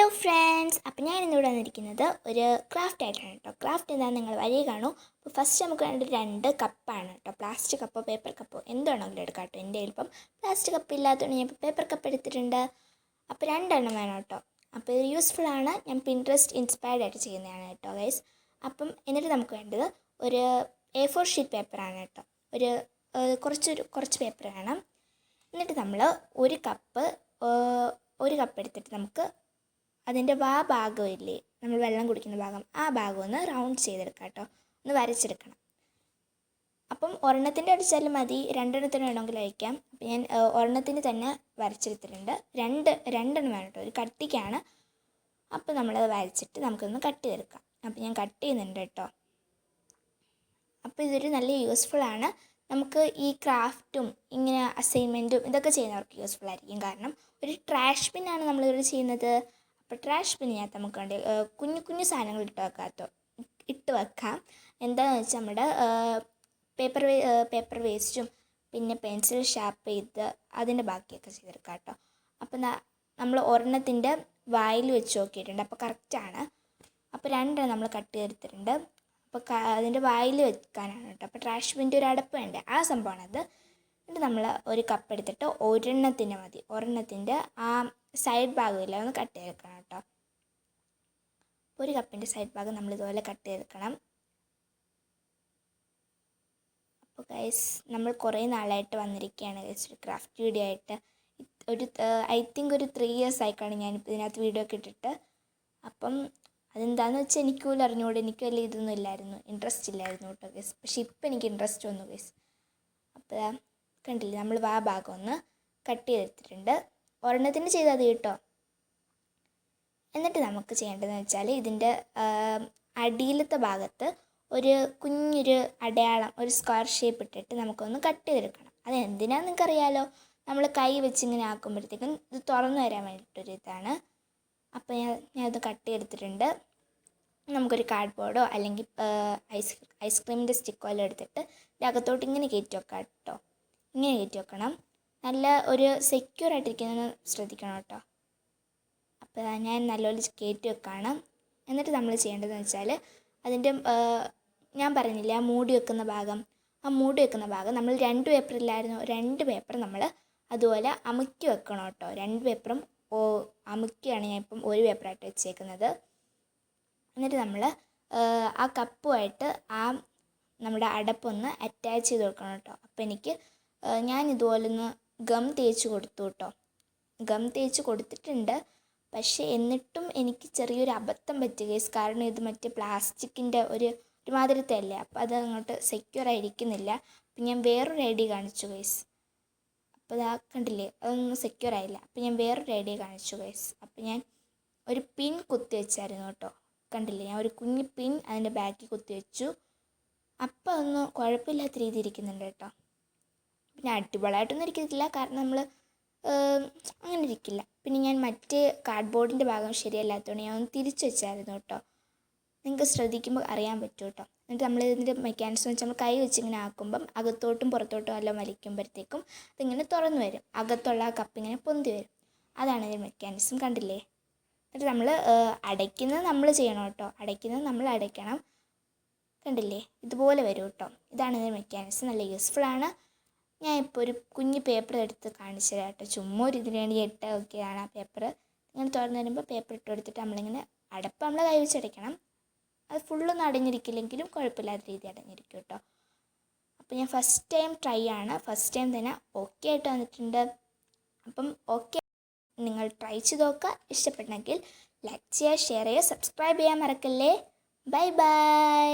Hello friends, അപ്പോൾ ഞാൻ ഇന്നിവിടെ വന്നിരിക്കുന്നത് ഒരു ക്രാഫ്റ്റ് ആയിട്ടാണ് കേട്ടോ. ക്രാഫ്റ്റ് എന്താണെന്ന് നിങ്ങൾ വഴി കാണൂ. അപ്പോൾ ഫസ്റ്റ് നമുക്ക് വേണ്ട 2 കപ്പാണ് കേട്ടോ. പ്ലാസ്റ്റിക് കപ്പോ പേപ്പർ കപ്പോ എന്താണെങ്കിലും എടുക്കാം കേട്ടോ. എൻ്റെ ഇപ്പം പ്ലാസ്റ്റിക് കപ്പ് ഇല്ലാത്തതുകൊണ്ട് ഞാൻ ഇപ്പോൾ പേപ്പർ കപ്പ് എടുത്തിട്ടുണ്ട്. അപ്പോൾ 2 എണ്ണം വേണം കേട്ടോ. അപ്പോൾ ഇത് യൂസ്ഫുൾ ആണ്. ഞാൻ പിൻട്രസ്റ്റ് ഇൻസ്പയർഡ് ആയിട്ട് ചെയ്യുന്നതാണ് കേട്ടോ ഗൈസ്. അപ്പം എന്നിട്ട് നമുക്ക് വേണ്ടത് ഒരു A4 ഷീറ്റ് പേപ്പറാണ് കേട്ടോ. കുറച്ച് പേപ്പർ വേണം. എന്നിട്ട് നമ്മൾ ഒരു കപ്പ് എടുത്തിട്ട് നമുക്ക് അതിൻ്റെ ഭാഗമില്ലേ, നമ്മൾ വെള്ളം കുടിക്കുന്ന ഭാഗം, ആ ഭാഗം ഒന്ന് റൗണ്ട് ചെയ്തെടുക്കാം കേട്ടോ. ഒന്ന് വരച്ചെടുക്കണം. അപ്പം ഒരെണ്ണത്തിൻ്റെ അടിച്ചാലും മതി, രണ്ടെണ്ണത്തിന് വേണമെങ്കിൽ അയക്കാം. അപ്പം ഞാൻ ഒരെണ്ണത്തിന് തന്നെ വരച്ചെടുത്തിട്ടുണ്ട്. രണ്ടെണ്ണം വേണം കേട്ടോ, ഒരു കട്ടിക്കാണ്. അപ്പം നമ്മളത് വരച്ചിട്ട് നമുക്കൊന്ന് കട്ട് ചെയ്തെടുക്കാം. അപ്പം ഞാൻ കട്ട് ചെയ്യുന്നുണ്ട് കേട്ടോ. അപ്പോൾ ഇതൊരു നല്ല യൂസ്ഫുള്ളാണ്. നമുക്ക് ഈ ക്രാഫ്റ്റും ഇങ്ങനെ അസൈൻമെൻറ്റും ഇതൊക്കെ ചെയ്യുന്നവർക്ക് യൂസ്ഫുൾ ആയിരിക്കും. കാരണം ഒരു ട്രാഷ് ബിന്നാണ് നമ്മളിവിടെ ചെയ്യുന്നത്. അപ്പോൾ ട്രാഷ് ബിന്നിനകത്ത് നമുക്ക് വേണ്ടി കുഞ്ഞു സാധനങ്ങൾ ഇട്ട് വെക്കാം. എന്താണെന്ന് വെച്ചാൽ നമ്മുടെ പേപ്പർ വേസ്റ്റും പിന്നെ പെൻസിൽ ഷാർപ്പ് ചെയ്ത് അതിൻ്റെ ബാക്കിയൊക്കെ ചെയ്തെടുക്കാം കേട്ടോ. അപ്പം നമ്മൾ ഒരെണ്ണത്തിൻ്റെ വായിൽ വെച്ച് നോക്കിയിട്ടുണ്ട്. അപ്പോൾ കറക്റ്റാണ്. അപ്പോൾ 2 നമ്മൾ കട്ട് ചെയ്തെടുത്തിട്ടുണ്ട്. അപ്പോൾ അതിൻ്റെ വായിൽ വെക്കാനാണ് കേട്ടോ. അപ്പോൾ ട്രാഷ് ബിൻ്റെ ഒരു അടപ്പ് വേണ്ടേ, ആ സംഭവമാണത്. എന്നിട്ട് നമ്മൾ ഒരു കപ്പ് എടുത്തിട്ട് ഒരെണ്ണത്തിൻ്റെ ആ സൈഡ് ഭാഗമില്ല ഒന്ന് കട്ട് ചെയ്തെടുക്കണം കേട്ടോ. ഒരു കപ്പിൻ്റെ സൈഡ് ഭാഗം നമ്മൾ ഇതുപോലെ കട്ട് ചെയ്തെടുക്കണം. അപ്പോൾ ഗൈസ്, നമ്മൾ കുറേ നാളായിട്ട് വന്നിരിക്കുകയാണ് ഗൈസ് ഒരു ക്രാഫ്റ്റ് വീഡിയോ ആയിട്ട്. ഐ തിങ്ക് ഒരു 3 years ആയിക്കാണ് ഞാൻ ഇതിനകത്ത് വീഡിയോ ഒക്കെ ഇട്ടിട്ട്. അപ്പം അതെന്താണെന്ന് വെച്ചാൽ എനിക്ക് പോലും അറിഞ്ഞുകൂടെ. എനിക്ക് വലിയ ഇതൊന്നും ഇല്ലായിരുന്നു, ഇൻട്രസ്റ്റ് ഇല്ലായിരുന്നു കേട്ടോ ഗൈസ്. പക്ഷേ ഇപ്പം എനിക്ക് ഇൻട്രസ്റ്റ് വന്നു ഗൈസ്. അപ്പോൾ കണ്ടില്ലേ, നമ്മൾ ആ ഭാഗം ഒന്ന് കട്ട് ചെയ്തെടുത്തിട്ടുണ്ട്. ഒരെണ്ണത്തിന് ചെയ്താൽ മതി കേട്ടോ. എന്നിട്ട് നമുക്ക് ചെയ്യേണ്ടതെന്ന് വെച്ചാൽ ഇതിൻ്റെ അടിയിലത്തെ ഭാഗത്ത് ഒരു കുഞ്ഞൊരു അടയാളം, ഒരു സ്ക്വയർ ഷേപ്പ് ഇട്ടിട്ട് നമുക്കൊന്ന് കട്ട് ചെയ്തെടുക്കണം. അത് എന്തിനാണെന്ന് നിങ്ങൾക്കറിയാലോ. നമ്മൾ കൈ വെച്ച് ഇങ്ങനെ ആക്കുമ്പോഴത്തേക്കും ഇത് തുറന്നു വരാൻ വേണ്ടിയിട്ടൊരു ഇതാണ്. അപ്പോൾ ഞാനത് കട്ട് ചെയ്തെടുത്തിട്ടുണ്ട്. നമുക്കൊരു കാർഡ്ബോർഡോ അല്ലെങ്കിൽ ഐസ്ക്രീമിൻ്റെ സ്റ്റിക്കോ എല്ലാം എടുത്തിട്ട് അകത്തോട്ട് ഇങ്ങനെ കയറ്റി വെക്കാം കേട്ടോ. ഇങ്ങനെ കയറ്റി വെക്കണം. നല്ല ഒരു സെക്യൂർ ആയിട്ടിരിക്കുന്നത് ശ്രദ്ധിക്കണം കേട്ടോ. അപ്പോൾ ഞാൻ നല്ലപോലെ കയറ്റി വെക്കാണ്. എന്നിട്ട് നമ്മൾ ചെയ്യേണ്ടതെന്ന് വെച്ചാൽ അതിൻ്റെ ഞാൻ പറഞ്ഞില്ല ആ മൂടി വെക്കുന്ന ഭാഗം നമ്മൾ 2 പേപ്പർ ഇല്ലായിരുന്നു, 2 പേപ്പർ നമ്മൾ അതുപോലെ അമുക്കി വെക്കണം കേട്ടോ. 2 പേപ്പറും അമുക്കിയാണ് ഞാൻ ഇപ്പം ഒരു പേപ്പറായിട്ട് വെച്ചേക്കുന്നത്. എന്നിട്ട് നമ്മൾ ആ കപ്പുമായിട്ട് നമ്മുടെ അടപ്പൊന്ന് അറ്റാച്ച് ചെയ്ത് കൊടുക്കണം കേട്ടോ. അപ്പോൾ ഞാൻ ഇതുപോലൊന്ന് ഗം തേച്ച് കൊടുത്തു കേട്ടോ. ഗം തേച്ച് കൊടുത്തിട്ടുണ്ട്. പക്ഷേ എന്നിട്ടും എനിക്ക് ചെറിയൊരു അബദ്ധം പറ്റി ഗൈസ്. കാരണം ഇത് മറ്റേ പ്ലാസ്റ്റിക്കിൻ്റെ ഒരുമാതിരത്തെ അല്ലേ, അപ്പോൾ അത് അങ്ങോട്ട് സെക്യൂർ ആയിരിക്കുന്നില്ല. അപ്പം ഞാൻ വേറൊരു ഐഡിയ കാണിച്ചു ഗൈസ്. അപ്പോൾ കണ്ടില്ലേ, അതൊന്നും സെക്യൂർ ആയില്ല. അപ്പോൾ ഞാൻ വേറൊരു ഐഡിയ കാണിച്ചു ഗൈസ്. അപ്പോൾ ഞാൻ ഒരു പിൻ കുത്തി വെച്ചായിരുന്നു കേട്ടോ. കണ്ടില്ലേ, ഞാൻ ഒരു കുഞ്ഞു പിൻ അതിൻ്റെ ബാക്കിൽ കുത്തി വെച്ചു. അപ്പോൾ അതൊന്നും കുഴപ്പമില്ലാത്ത രീതി ഇരിക്കുന്നുണ്ട് കേട്ടോ. പിന്നെ അടിപൊളിയായിട്ടൊന്നും ഇരിക്കത്തില്ല, കാരണം നമ്മൾ അങ്ങനെ ഇരിക്കില്ല. പിന്നെ ഞാൻ മറ്റേ കാർഡ്ബോർഡിൻ്റെ ഭാഗം ശരിയല്ലാത്തതുകൊണ്ട് ഞാൻ ഒന്ന് തിരിച്ച് വെച്ചായിരുന്നു കേട്ടോ. നിങ്ങൾക്ക് ശ്രദ്ധിക്കുമ്പോൾ അറിയാൻ പറ്റും കേട്ടോ. എന്നിട്ട് നമ്മൾ ഇതിൻ്റെ മെക്കാനിസം വെച്ച് നമ്മൾ കൈ വെച്ച് ഇങ്ങനെ ആക്കുമ്പം അകത്തോട്ടും പുറത്തോട്ടും എല്ലാം വലിക്കുമ്പോഴത്തേക്കും അതിങ്ങനെ തുറന്നു വരും. അകത്തുള്ള ആ കപ്പ് ഇങ്ങനെ പൊന്തി വരും. അതാണ് ഇതിൻ്റെ മെക്കാനിസം. കണ്ടില്ലേ. എന്നിട്ട് നമ്മൾ അടയ്ക്കുന്നത് നമ്മൾ ചെയ്യണം കേട്ടോ. നമ്മൾ അടയ്ക്കണം. കണ്ടില്ലേ, ഇതുപോലെ വരും കേട്ടോ. ഇതാണ് ഇതിൻ്റെ മെക്കാനിസം. നല്ല യൂസ്ഫുള്ളാണ്. ഞാൻ ഇപ്പോൾ ഒരു കുഞ്ഞ് പേപ്പർ എടുത്ത് കാണിച്ചു തരാം കേട്ടോ. ചുമ്മാ ഒരു ഇതിന് വേണ്ടി ഇട്ട് നോക്കിയതാണ് ആ പേപ്പർ. ഇങ്ങനെ തുറന്നു വരുമ്പോൾ പേപ്പർ ഇട്ട് കൊടുത്തിട്ട് നമ്മളിങ്ങനെ അടപ്പ് നമ്മൾ കൈ വെച്ച് അടയ്ക്കണം. അത് ഫുള്ളൊന്നും അടഞ്ഞിരിക്കില്ലെങ്കിലും കുഴപ്പമില്ലാത്ത രീതി അടഞ്ഞിരിക്കും കേട്ടോ. അപ്പോൾ ഞാൻ ഫസ്റ്റ് ടൈം ട്രൈ ആണ്. ഫസ്റ്റ് ടൈം തന്നെ ഓക്കെ ആയിട്ട് വന്നിട്ടുണ്ട്. അപ്പം ഓക്കെ, നിങ്ങൾ ട്രൈ ചെയ്ത് നോക്കുക. ഇഷ്ടപ്പെട്ടെങ്കിൽ ലൈക്ക് ചെയ്യുക, ഷെയർ ചെയ്യുക, സബ്സ്ക്രൈബ് ചെയ്യാൻ മറക്കല്ലേ. Bye bye.